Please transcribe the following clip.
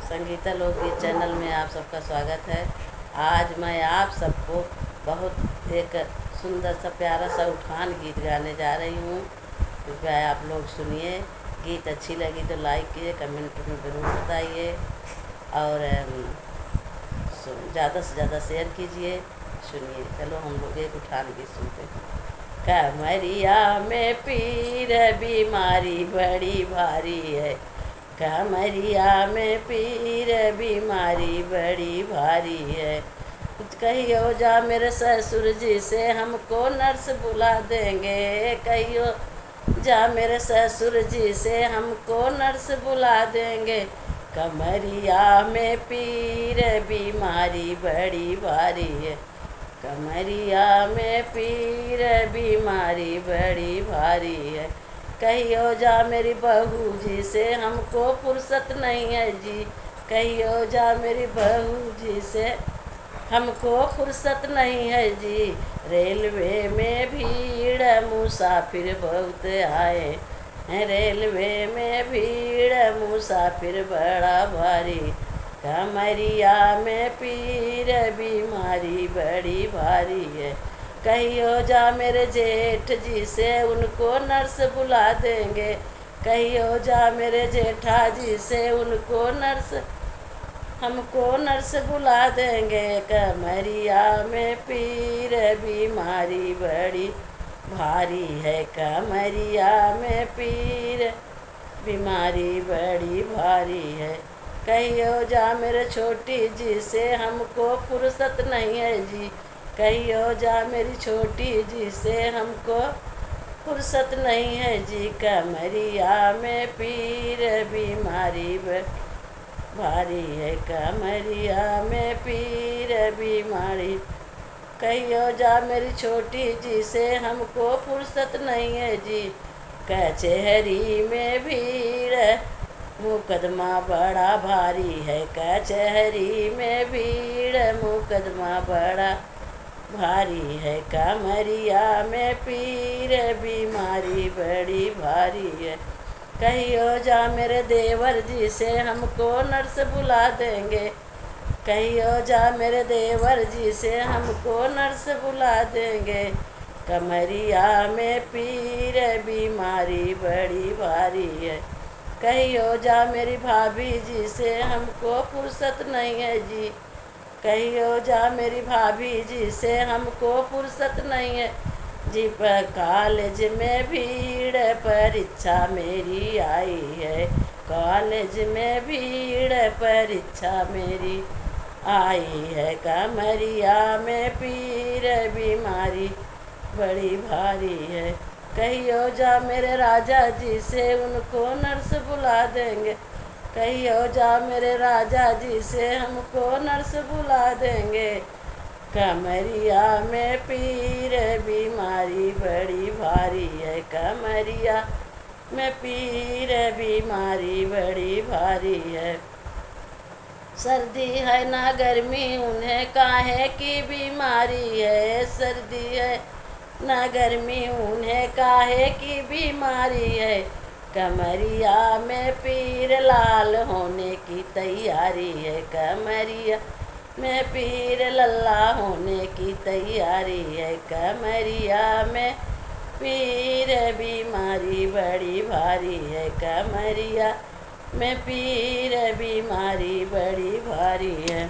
संगीता लोकगीत चैनल में आप सबका स्वागत है। आज मैं आप सबको बहुत एक सुंदर सा प्यारा सा उठान गीत गाने जा रही हूँ। कृपया आप लोग सुनिए। गीत अच्छी लगी तो लाइक कीजिए, कमेंट में ज़रूर बताइए और ज़्यादा से ज़्यादा शेयर कीजिए। सुनिए, चलो हम लोग एक उठान गीत सुनते हैं। कमरिया में पीर बीमारी बड़ी भारी है, कमरिया में पीर बीमारी बड़ी भारी है। कहियो जा मेरे ससुर जी से हमको नर्स बुला देंगे, कहियो जा मेरे ससुर जी से हमको नर्स बुला देंगे। कमरिया में पीर बीमारी बड़ी भारी है, कमरिया में पीर बीमारी बड़ी भारी है। कहियो जा मेरी बहू जी से हमको फुर्सत नहीं है जी, कहियो जा मेरी बहू जी से हमको फुर्सत नहीं है जी। रेलवे में भीड़ मुसाफिर बहुत आए हैं, रेलवे में भीड़ मुसाफिर बड़ा भारी। कमरिया में पीर बीमारी बड़ी भारी है। कहियो जा मेरे जेठ जी से उनको नर्स बुला देंगे, कहियो जा मेरे जेठा जी से उनको नर्स हमको नर्स बुला देंगे। कमरिया में पीर बीमारी बड़ी भारी है, कमरिया में पीर बीमारी बड़ी भारी है। कहियो जा मेरे छोटी जी से हमको फुर्सत नहीं है जी, कहियो जा मेरी छोटी जी से हमको फुर्सत नहीं है जी। कमरिया में पीर बीमारी भारी है, कमरिया में पीर बीमारी। कहियो जा मेरी छोटी जी से हमको फुर्सत नहीं है जी। कचहरी में भीड़ मुकदमा बड़ा भारी है, कचहरी में भीड़ मुकदमा बड़ा भारी है। कमरिया में पीर बीमारी बड़ी भारी है। कहियो जा मेरे देवर जी से हमको नर्स बुला देंगे, कहियो जा मेरे देवर जी से हमको नर्स बुला देंगे। कमरिया में पीर बीमारी बड़ी भारी है। कहियो जा मेरी भाभी जी से हमको फुर्सत नहीं है जी, कहियो जा मेरी भाभी जी से हमको फुर्सत नहीं है जी। पर कॉलेज में भीड़ परीक्षा मेरी आई है, कॉलेज में भीड़ परीक्षा मेरी आई है। कमरिया में पीर बीमारी बड़ी भारी है। कहियो जा मेरे राजा जी से उनको नर्स बुला देंगे, कहियो जा मेरे राजा जी से हमको नर्स बुला देंगे। कमरिया में पीर बीमारी बड़ी भारी है, कमरिया में पीर बीमारी बड़ी भारी है। सर्दी है ना गर्मी उन्हें काहे की बीमारी है, सर्दी है ना गर्मी उन्हें काहे की बीमारी है। कमरिया में पीर लाल होने की तैयारी है, कमरिया में पीर लल्ला होने की तैयारी है। कमरिया में पीर बीमारी बड़ी भारी है, कमरिया में पीर बीमारी बड़ी भारी है।